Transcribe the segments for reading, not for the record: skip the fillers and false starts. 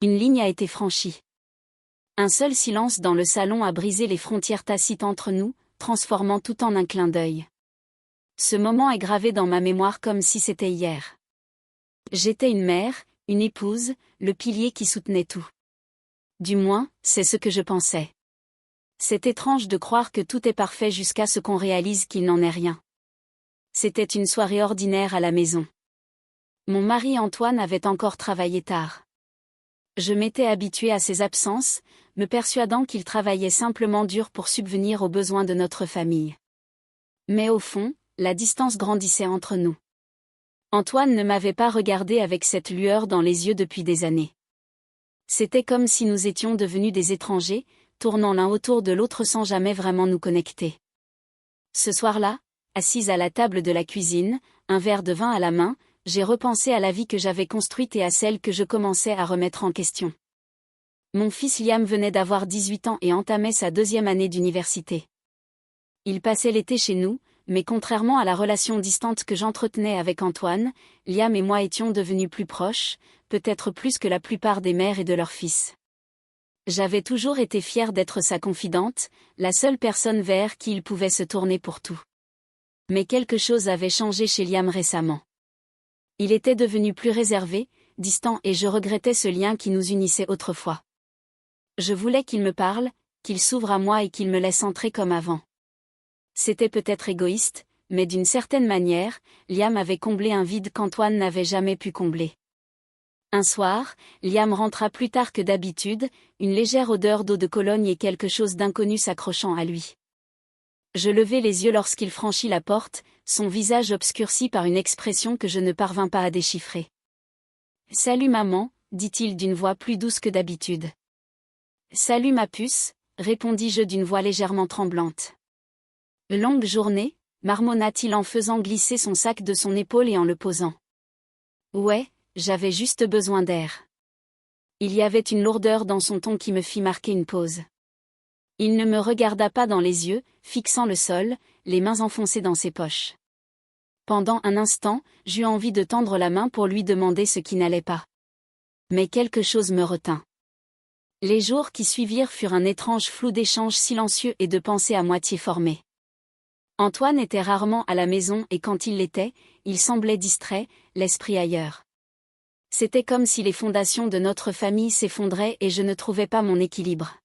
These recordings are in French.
Une ligne a été franchie. Un seul silence dans le salon a brisé les frontières tacites entre nous, transformant tout en un clin d'œil. Ce moment est gravé dans ma mémoire comme si c'était hier. J'étais une mère, une épouse, le pilier qui soutenait tout. Du moins, c'est ce que je pensais. C'est étrange de croire que tout est parfait jusqu'à ce qu'on réalise qu'il n'en est rien. C'était une soirée ordinaire à la maison. Mon mari Antoine avait encore travaillé tard. Je m'étais habituée à ses absences, me persuadant qu'il travaillait simplement dur pour subvenir aux besoins de notre famille. Mais au fond, la distance grandissait entre nous. Antoine ne m'avait pas regardée avec cette lueur dans les yeux depuis des années. C'était comme si nous étions devenus des étrangers, tournant l'un autour de l'autre sans jamais vraiment nous connecter. Ce soir-là, assise à la table de la cuisine, un verre de vin à la main, j'ai repensé à la vie que j'avais construite et à celle que je commençais à remettre en question. Mon fils Liam venait d'avoir 18 ans et entamait sa 2e année d'université. Il passait l'été chez nous, mais contrairement à la relation distante que j'entretenais avec Antoine, Liam et moi étions devenus plus proches, peut-être plus que la plupart des mères et de leurs fils. J'avais toujours été fière d'être sa confidente, la seule personne vers qui il pouvait se tourner pour tout. Mais quelque chose avait changé chez Liam récemment. Il était devenu plus réservé, distant et je regrettais ce lien qui nous unissait autrefois. Je voulais qu'il me parle, qu'il s'ouvre à moi et qu'il me laisse entrer comme avant. C'était peut-être égoïste, mais d'une certaine manière, Liam avait comblé un vide qu'Antoine n'avait jamais pu combler. Un soir, Liam rentra plus tard que d'habitude, une légère odeur d'eau de Cologne et quelque chose d'inconnu s'accrochant à lui. Je levai les yeux lorsqu'il franchit la porte, son visage obscurci par une expression que je ne parvins pas à déchiffrer. « Salut maman », dit-il d'une voix plus douce que d'habitude. « Salut ma puce », répondis-je d'une voix légèrement tremblante. « Longue journée », marmonna-t-il en faisant glisser son sac de son épaule et en le posant. « Ouais, j'avais juste besoin d'air. » Il y avait une lourdeur dans son ton qui me fit marquer une pause. Il ne me regarda pas dans les yeux, fixant le sol, les mains enfoncées dans ses poches. Pendant un instant, j'eus envie de tendre la main pour lui demander ce qui n'allait pas. Mais quelque chose me retint. Les jours qui suivirent furent un étrange flou d'échanges silencieux et de pensées à moitié formées. Antoine était rarement à la maison et quand il l'était, il semblait distrait, l'esprit ailleurs. C'était comme si les fondations de notre famille s'effondraient et je ne trouvais pas mon équilibre.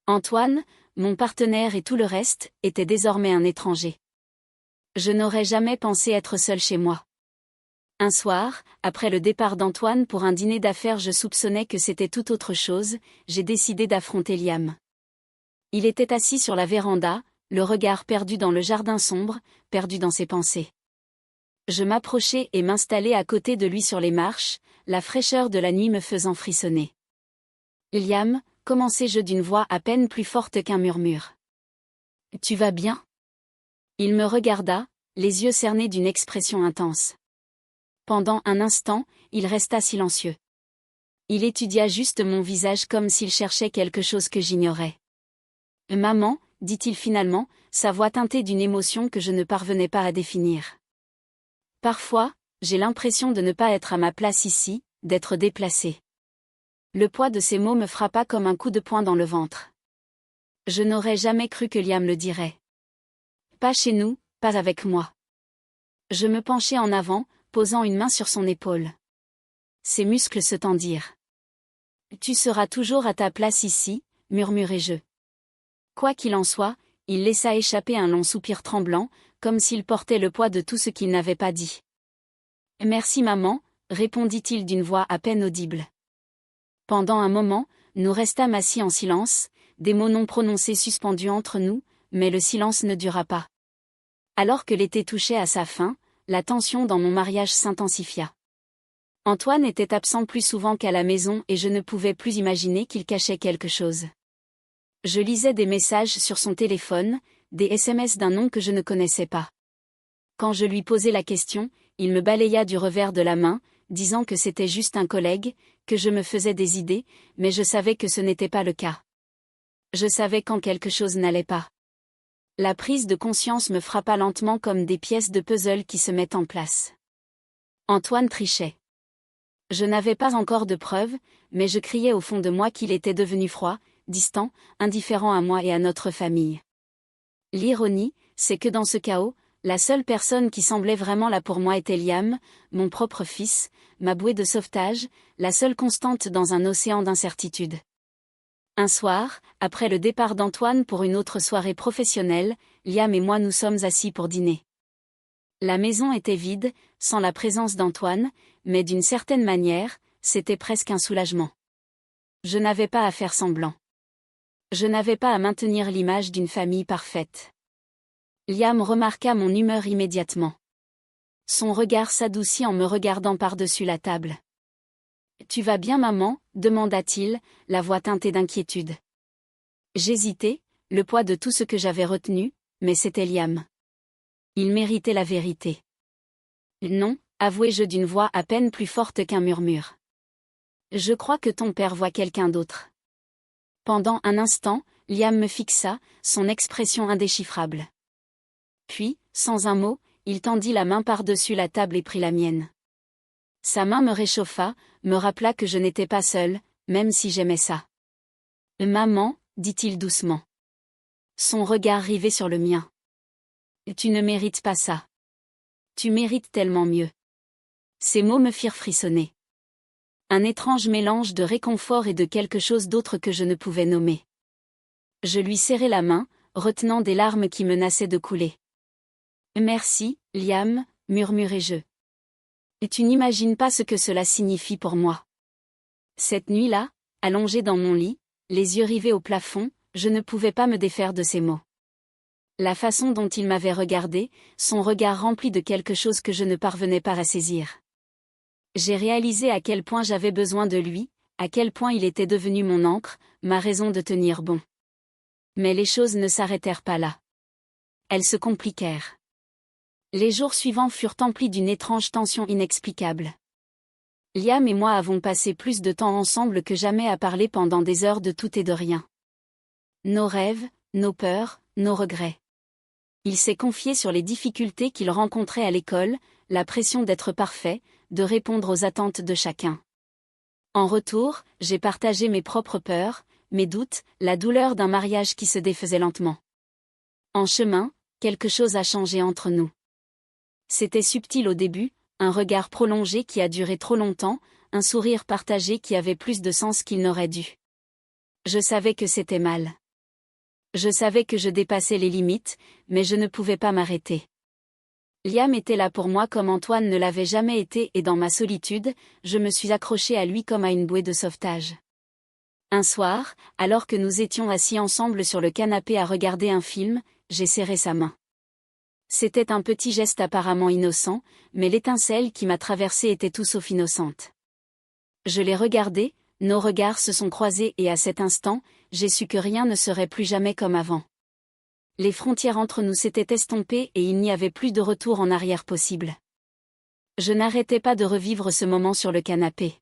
Antoine, mon partenaire et tout le reste, était désormais un étranger. Je n'aurais jamais pensé être seule chez moi. Un soir, après le départ d'Antoine pour un dîner d'affaires, je soupçonnais que c'était tout autre chose, j'ai décidé d'affronter Liam. Il était assis sur la véranda, le regard perdu dans le jardin sombre, perdu dans ses pensées. Je m'approchai et m'installai à côté de lui sur les marches, la fraîcheur de la nuit me faisant frissonner. « Liam », commençai-je d'une voix à peine plus forte qu'un murmure. « Tu vas bien ?» Il me regarda, les yeux cernés d'une expression intense. Pendant un instant, il resta silencieux. Il étudia juste mon visage comme s'il cherchait quelque chose que j'ignorais. « Maman », dit-il finalement, sa voix teintée d'une émotion que je ne parvenais pas à définir. Parfois, j'ai l'impression de ne pas être à ma place ici, d'être déplacée. Le poids de ces mots me frappa comme un coup de poing dans le ventre. Je n'aurais jamais cru que Liam le dirait. Pas chez nous, pas avec moi. Je me penchai en avant, posant une main sur son épaule. Ses muscles se tendirent. « Tu seras toujours à ta place ici », murmurai-je. Quoi qu'il en soit, il laissa échapper un long soupir tremblant, comme s'il portait le poids de tout ce qu'il n'avait pas dit. « Merci maman », répondit-il d'une voix à peine audible. Pendant un moment, nous restâmes assis en silence, des mots non prononcés suspendus entre nous, mais le silence ne dura pas. Alors que l'été touchait à sa fin, la tension dans mon mariage s'intensifia. Antoine était absent plus souvent qu'à la maison et je ne pouvais plus imaginer qu'il cachait quelque chose. Je lisais des messages sur son téléphone, des SMS d'un nom que je ne connaissais pas. Quand je lui posai la question, il me balaya du revers de la main, disant que c'était juste un collègue, que je me faisais des idées, mais je savais que ce n'était pas le cas. Je savais quand quelque chose n'allait pas. La prise de conscience me frappa lentement comme des pièces de puzzle qui se mettent en place. Antoine trichait. Je n'avais pas encore de preuves, mais je criais au fond de moi qu'il était devenu froid, distant, indifférent à moi et à notre famille. L'ironie, c'est que dans ce chaos, la seule personne qui semblait vraiment là pour moi était Liam, mon propre fils, ma bouée de sauvetage, la seule constante dans un océan d'incertitude. Un soir, après le départ d'Antoine pour une autre soirée professionnelle, Liam et moi nous sommes assis pour dîner. La maison était vide, sans la présence d'Antoine, mais d'une certaine manière, c'était presque un soulagement. Je n'avais pas à faire semblant. Je n'avais pas à maintenir l'image d'une famille parfaite. Liam remarqua mon humeur immédiatement. Son regard s'adoucit en me regardant par-dessus la table. « Tu vas bien, maman ?» demanda-t-il, la voix teintée d'inquiétude. J'hésitais, le poids de tout ce que j'avais retenu, mais c'était Liam. Il méritait la vérité. « Non », avouai-je d'une voix à peine plus forte qu'un murmure. « Je crois que ton père voit quelqu'un d'autre. » Pendant un instant, Liam me fixa, son expression indéchiffrable. Puis, sans un mot, il tendit la main par-dessus la table et prit la mienne. Sa main me réchauffa, me rappela que je n'étais pas seule, même si j'aimais ça. « Maman », dit-il doucement. Son regard rivait sur le mien. « Tu ne mérites pas ça. Tu mérites tellement mieux. » Ces mots me firent frissonner. Un étrange mélange de réconfort et de quelque chose d'autre que je ne pouvais nommer. Je lui serrai la main, retenant des larmes qui menaçaient de couler. « Merci, Liam », murmurai-je. « Et tu n'imagines pas ce que cela signifie pour moi. » Cette nuit-là, allongée dans mon lit, les yeux rivés au plafond, je ne pouvais pas me défaire de ces mots. La façon dont il m'avait regardé, son regard rempli de quelque chose que je ne parvenais pas à saisir. J'ai réalisé à quel point j'avais besoin de lui, à quel point il était devenu mon ancre, ma raison de tenir bon. Mais les choses ne s'arrêtèrent pas là. Elles se compliquèrent. Les jours suivants furent emplis d'une étrange tension inexplicable. Liam et moi avons passé plus de temps ensemble que jamais à parler pendant des heures de tout et de rien. Nos rêves, nos peurs, nos regrets. Il s'est confié sur les difficultés qu'il rencontrait à l'école, la pression d'être parfait, de répondre aux attentes de chacun. En retour, j'ai partagé mes propres peurs, mes doutes, la douleur d'un mariage qui se défaisait lentement. En chemin, quelque chose a changé entre nous. C'était subtil au début, un regard prolongé qui a duré trop longtemps, un sourire partagé qui avait plus de sens qu'il n'aurait dû. Je savais que c'était mal. Je savais que je dépassais les limites, mais je ne pouvais pas m'arrêter. Liam était là pour moi comme Antoine ne l'avait jamais été et dans ma solitude, je me suis accrochée à lui comme à une bouée de sauvetage. Un soir, alors que nous étions assis ensemble sur le canapé à regarder un film, j'ai serré sa main. C'était un petit geste apparemment innocent, mais l'étincelle qui m'a traversée était tout sauf innocente. Je l'ai regardé, nos regards se sont croisés et à cet instant, j'ai su que rien ne serait plus jamais comme avant. Les frontières entre nous s'étaient estompées et il n'y avait plus de retour en arrière possible. Je n'arrêtais pas de revivre ce moment sur le canapé.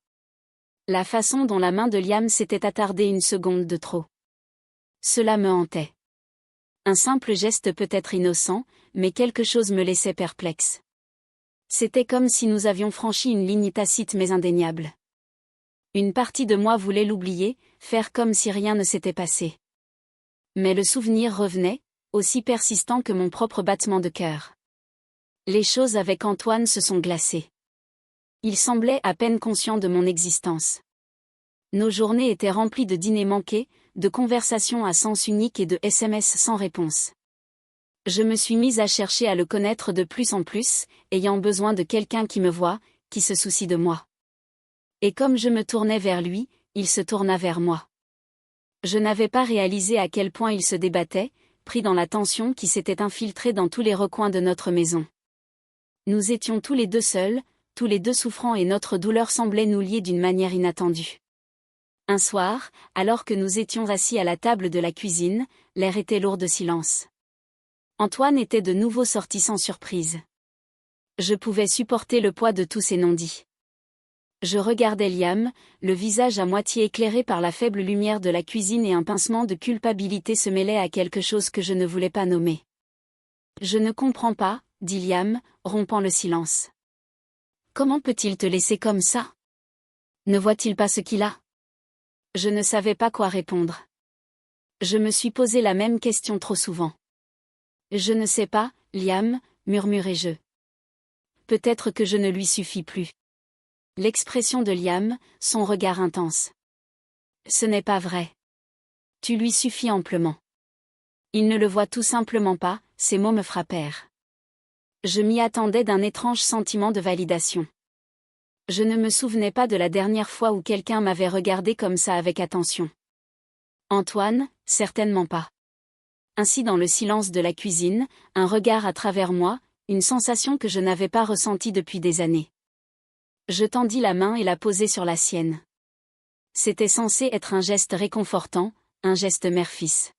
La façon dont la main de Liam s'était attardée une seconde de trop. Cela me hantait. Un simple geste peut-être innocent, mais quelque chose me laissait perplexe. C'était comme si nous avions franchi une ligne tacite mais indéniable. Une partie de moi voulait l'oublier, faire comme si rien ne s'était passé. Mais le souvenir revenait, aussi persistant que mon propre battement de cœur. Les choses avec Antoine se sont glacées. Il semblait à peine conscient de mon existence. Nos journées étaient remplies de dîners manqués, de conversations à sens unique et de SMS sans réponse. Je me suis mise à chercher à le connaître de plus en plus, ayant besoin de quelqu'un qui me voit, qui se soucie de moi. Et comme je me tournais vers lui, il se tourna vers moi. Je n'avais pas réalisé à quel point il se débattait, pris dans la tension qui s'était infiltrée dans tous les recoins de notre maison. Nous étions tous les deux seuls, tous les deux souffrants et notre douleur semblait nous lier d'une manière inattendue. Un soir, alors que nous étions assis à la table de la cuisine, l'air était lourd de silence. Antoine était de nouveau sorti sans surprise. Je pouvais supporter le poids de tous ces non-dits. Je regardais Liam, le visage à moitié éclairé par la faible lumière de la cuisine et un pincement de culpabilité se mêlait à quelque chose que je ne voulais pas nommer. « Je ne comprends pas », dit Liam, rompant le silence. « Comment peut-il te laisser comme ça ? Ne voit-il pas ce qu'il a ? Je ne savais pas quoi répondre. Je me suis posé la même question trop souvent. Je ne sais pas, Liam, murmurai-je. Peut-être que je ne lui suffis plus. L'expression de Liam, son regard intense. Ce n'est pas vrai. Tu lui suffis amplement. Il ne le voit tout simplement pas, ces mots me frappèrent. Je m'y attendais d'un étrange sentiment de validation. Je ne me souvenais pas de la dernière fois où quelqu'un m'avait regardé comme ça avec attention. Antoine, certainement pas. Ainsi dans le silence de la cuisine, un regard à travers moi, une sensation que je n'avais pas ressentie depuis des années. Je tendis la main et la posai sur la sienne. C'était censé être un geste réconfortant, un geste mère-fils.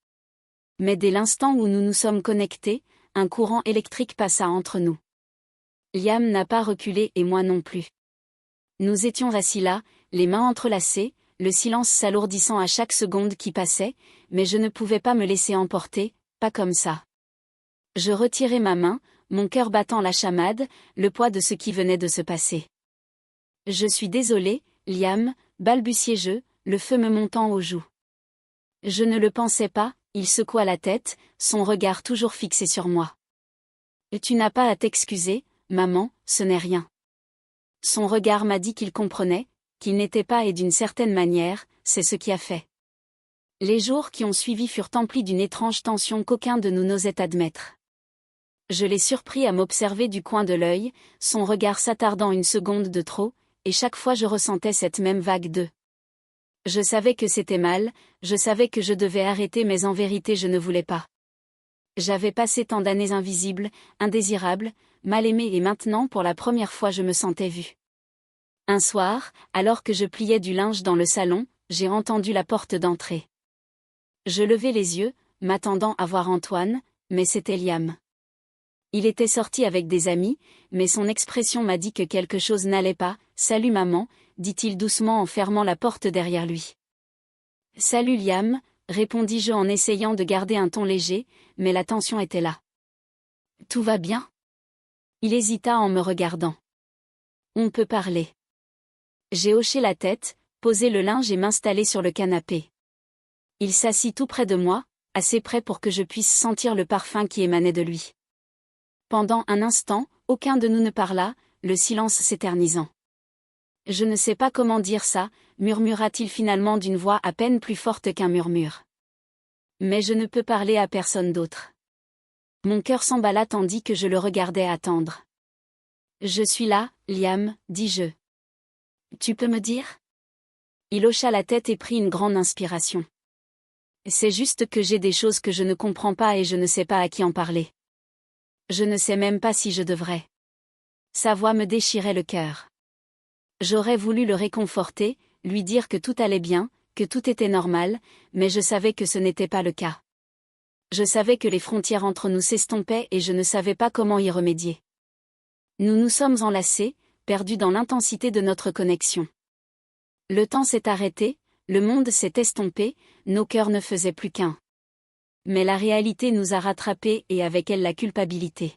Mais dès l'instant où nous nous sommes connectés, un courant électrique passa entre nous. Liam n'a pas reculé et moi non plus. Nous étions assis là, les mains entrelacées, le silence s'alourdissant à chaque seconde qui passait, mais je ne pouvais pas me laisser emporter, pas comme ça. Je retirai ma main, mon cœur battant la chamade, le poids de ce qui venait de se passer. Je suis désolé, Liam, balbutiai-je, le feu me montant aux joues. Je ne le pensais pas, il secoua la tête, son regard toujours fixé sur moi. Tu n'as pas à t'excuser, maman, ce n'est rien. Son regard m'a dit qu'il comprenait, qu'il n'était pas et d'une certaine manière, c'est ce qui a fait. Les jours qui ont suivi furent emplis d'une étrange tension qu'aucun de nous n'osait admettre. Je l'ai surpris à m'observer du coin de l'œil, son regard s'attardant une seconde de trop, et chaque fois je ressentais cette même vague de. Je savais que c'était mal, je savais que je devais arrêter mais en vérité je ne voulais pas. J'avais passé tant d'années invisibles, indésirables, mal aimées et maintenant pour la première fois je me sentais vue. Un soir, alors que je pliais du linge dans le salon, j'ai entendu la porte d'entrée. Je levai les yeux, m'attendant à voir Antoine, mais c'était Liam. Il était sorti avec des amis, mais son expression m'a dit que quelque chose n'allait pas. « Salut maman », dit-il doucement en fermant la porte derrière lui. « Salut Liam », répondis-je en essayant de garder un ton léger, mais la tension était là. « Tout va bien ?» Il hésita en me regardant. « On peut parler. » J'ai hoché la tête, posé le linge et m'installé sur le canapé. Il s'assit tout près de moi, assez près pour que je puisse sentir le parfum qui émanait de lui. Pendant un instant, aucun de nous ne parla, le silence s'éternisant. « Je ne sais pas comment dire ça », murmura-t-il finalement d'une voix à peine plus forte qu'un murmure. « Mais je ne peux parler à personne d'autre. » Mon cœur s'emballa tandis que je le regardais attendre. « Je suis là, Liam, dis-je. Tu peux me dire ?» Il hocha la tête et prit une grande inspiration. « C'est juste que j'ai des choses que je ne comprends pas et je ne sais pas à qui en parler. Je ne sais même pas si je devrais. » Sa voix me déchirait le cœur. J'aurais voulu le réconforter, lui dire que tout allait bien, que tout était normal, mais je savais que ce n'était pas le cas. Je savais que les frontières entre nous s'estompaient et je ne savais pas comment y remédier. Nous nous sommes enlacés, perdus dans l'intensité de notre connexion. Le temps s'est arrêté, le monde s'est estompé, nos cœurs ne faisaient plus qu'un. Mais la réalité nous a rattrapés et avec elle la culpabilité.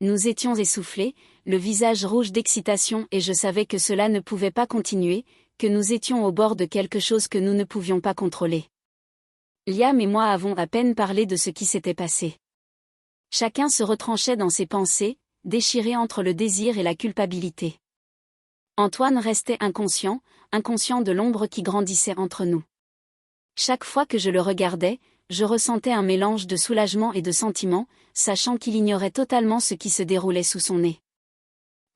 Nous étions essoufflés, le visage rouge d'excitation et je savais que cela ne pouvait pas continuer, que nous étions au bord de quelque chose que nous ne pouvions pas contrôler. Liam et moi avons à peine parlé de ce qui s'était passé. Chacun se retranchait dans ses pensées, déchiré entre le désir et la culpabilité. Antoine restait inconscient, inconscient de l'ombre qui grandissait entre nous. Chaque fois que je le regardais, je ressentais un mélange de soulagement et de sentiment, sachant qu'il ignorait totalement ce qui se déroulait sous son nez.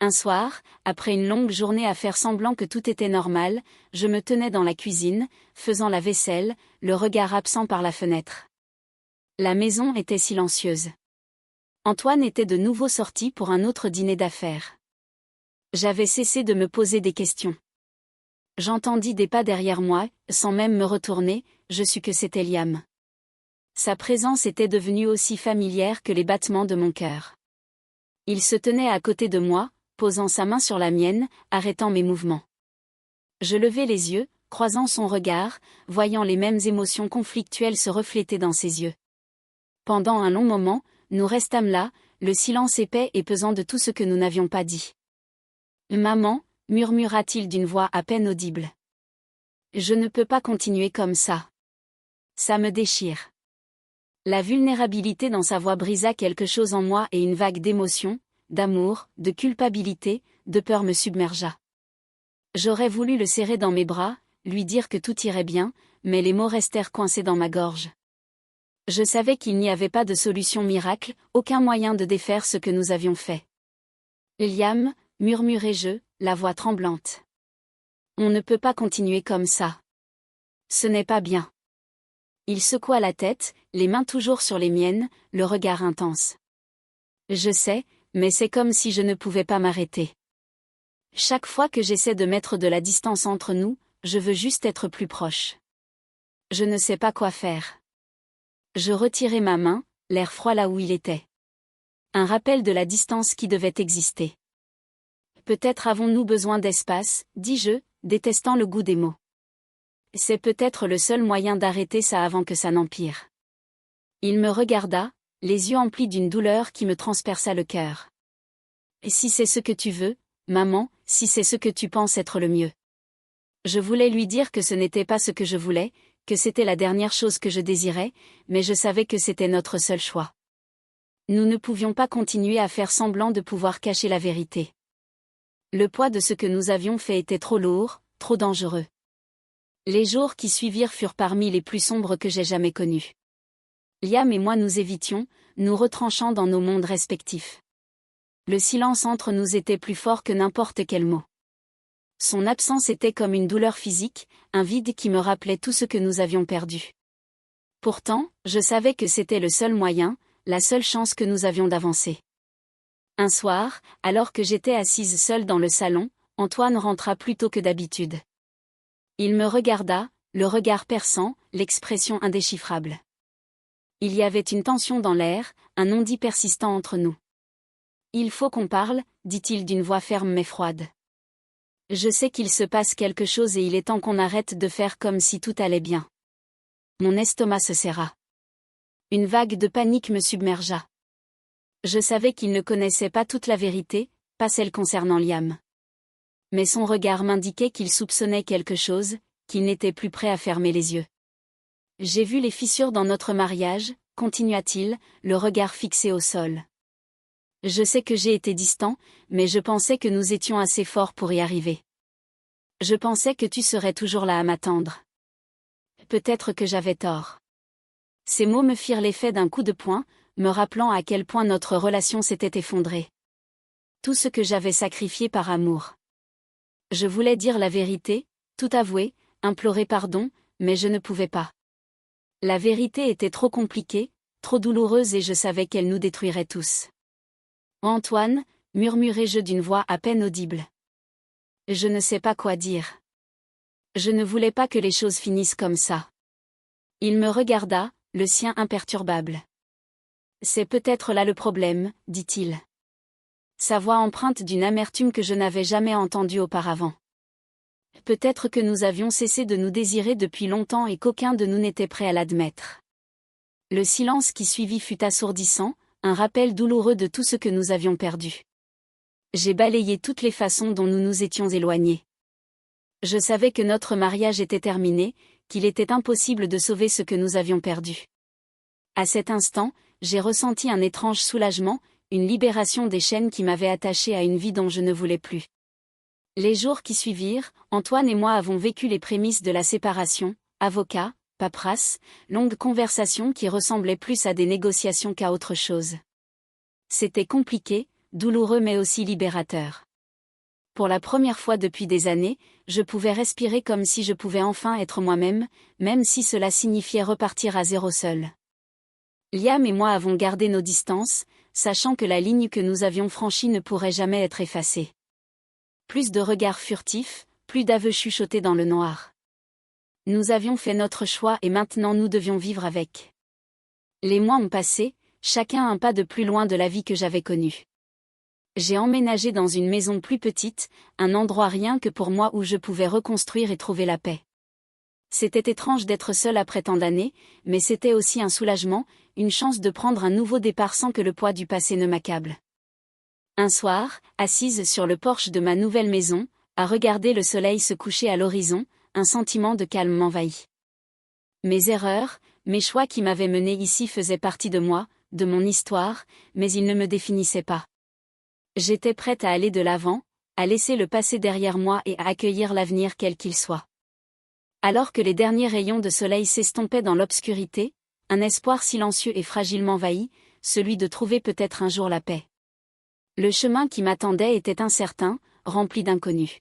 Un soir, après une longue journée à faire semblant que tout était normal, je me tenais dans la cuisine, faisant la vaisselle, le regard absent par la fenêtre. La maison était silencieuse. Antoine était de nouveau sorti pour un autre dîner d'affaires. J'avais cessé de me poser des questions. J'entendis des pas derrière moi, sans même me retourner, je sus que c'était Liam. Sa présence était devenue aussi familière que les battements de mon cœur. Il se tenait à côté de moi, posant sa main sur la mienne, arrêtant mes mouvements. Je levai les yeux, croisant son regard, voyant les mêmes émotions conflictuelles se refléter dans ses yeux. Pendant un long moment, nous restâmes là, le silence épais et pesant de tout ce que nous n'avions pas dit. « Maman » murmura-t-il d'une voix à peine audible. Je ne peux pas continuer comme ça. Ça me déchire. La vulnérabilité dans sa voix brisa quelque chose en moi et une vague d'émotion, d'amour, de culpabilité, de peur me submergea. J'aurais voulu le serrer dans mes bras, lui dire que tout irait bien, mais les mots restèrent coincés dans ma gorge. Je savais qu'il n'y avait pas de solution miracle, aucun moyen de défaire ce que nous avions fait. Liam, murmurai-je, la voix tremblante. On ne peut pas continuer comme ça. Ce n'est pas bien. Il secoua la tête, les mains toujours sur les miennes, le regard intense. Je sais, mais c'est comme si je ne pouvais pas m'arrêter. Chaque fois que j'essaie de mettre de la distance entre nous, je veux juste être plus proche. Je ne sais pas quoi faire. Je retirai ma main, l'air froid là où il était. Un rappel de la distance qui devait exister. Peut-être avons-nous besoin d'espace, dis-je, détestant le goût des mots. C'est peut-être le seul moyen d'arrêter ça avant que ça n'empire. Il me regarda, les yeux emplis d'une douleur qui me transperça le cœur. Et si c'est ce que tu veux, maman, si c'est ce que tu penses être le mieux. Je voulais lui dire que ce n'était pas ce que je voulais, que c'était la dernière chose que je désirais, mais je savais que c'était notre seul choix. Nous ne pouvions pas continuer à faire semblant de pouvoir cacher la vérité. Le poids de ce que nous avions fait était trop lourd, trop dangereux. Les jours qui suivirent furent parmi les plus sombres que j'ai jamais connus. Liam et moi nous évitions, nous retranchant dans nos mondes respectifs. Le silence entre nous était plus fort que n'importe quel mot. Son absence était comme une douleur physique, un vide qui me rappelait tout ce que nous avions perdu. Pourtant, je savais que c'était le seul moyen, la seule chance que nous avions d'avancer. Un soir, alors que j'étais assise seule dans le salon, Antoine rentra plus tôt que d'habitude. Il me regarda, le regard perçant, l'expression indéchiffrable. Il y avait une tension dans l'air, un non-dit persistant entre nous. « Il faut qu'on parle », dit-il d'une voix ferme mais froide. Je sais qu'il se passe quelque chose et il est temps qu'on arrête de faire comme si tout allait bien. Mon estomac se serra. Une vague de panique me submergea. Je savais qu'il ne connaissait pas toute la vérité, pas celle concernant Liam. Mais son regard m'indiquait qu'il soupçonnait quelque chose, qu'il n'était plus prêt à fermer les yeux. J'ai vu les fissures dans notre mariage, continua-t-il, le regard fixé au sol. Je sais que j'ai été distant, mais je pensais que nous étions assez forts pour y arriver. Je pensais que tu serais toujours là à m'attendre. Peut-être que j'avais tort. Ces mots me firent l'effet d'un coup de poing, me rappelant à quel point notre relation s'était effondrée. Tout ce que j'avais sacrifié par amour. Je voulais dire la vérité, tout avouer, implorer pardon, mais je ne pouvais pas. La vérité était trop compliquée, trop douloureuse et je savais qu'elle nous détruirait tous. Antoine, murmurai-je d'une voix à peine audible. Je ne sais pas quoi dire. Je ne voulais pas que les choses finissent comme ça. Il me regarda, le sien imperturbable. C'est peut-être là le problème, dit-il. Sa voix empreinte d'une amertume que je n'avais jamais entendue auparavant. Peut-être que nous avions cessé de nous désirer depuis longtemps et qu'aucun de nous n'était prêt à l'admettre. Le silence qui suivit fut assourdissant, un rappel douloureux de tout ce que nous avions perdu. J'ai balayé toutes les façons dont nous nous étions éloignés. Je savais que notre mariage était terminé, qu'il était impossible de sauver ce que nous avions perdu. À cet instant, j'ai ressenti un étrange soulagement, une libération des chaînes qui m'avaient attaché à une vie dont je ne voulais plus. Les jours qui suivirent, Antoine et moi avons vécu les prémices de la séparation, avocat, paperasse, longues conversations qui ressemblaient plus à des négociations qu'à autre chose. C'était compliqué, douloureux mais aussi libérateur. Pour la première fois depuis des années, je pouvais respirer comme si je pouvais enfin être moi-même, même si cela signifiait repartir à zéro seul. Liam et moi avons gardé nos distances, sachant que la ligne que nous avions franchie ne pourrait jamais être effacée. Plus de regards furtifs, plus d'aveux chuchotés dans le noir. Nous avions fait notre choix et maintenant nous devions vivre avec. Les mois ont passé, chacun un pas de plus loin de la vie que j'avais connue. J'ai emménagé dans une maison plus petite, un endroit rien que pour moi où je pouvais reconstruire et trouver la paix. C'était étrange d'être seule après tant d'années, mais c'était aussi un soulagement, une chance de prendre un nouveau départ sans que le poids du passé ne m'accable. Un soir, assise sur le porche de ma nouvelle maison, à regarder le soleil se coucher à l'horizon, un sentiment de calme m'envahit. Mes erreurs, mes choix qui m'avaient mené ici faisaient partie de moi, de mon histoire, mais ils ne me définissaient pas. J'étais prête à aller de l'avant, à laisser le passé derrière moi et à accueillir l'avenir quel qu'il soit. Alors que les derniers rayons de soleil s'estompaient dans l'obscurité, un espoir silencieux et fragile m'envahit, celui de trouver peut-être un jour la paix. Le chemin qui m'attendait était incertain, rempli d'inconnus.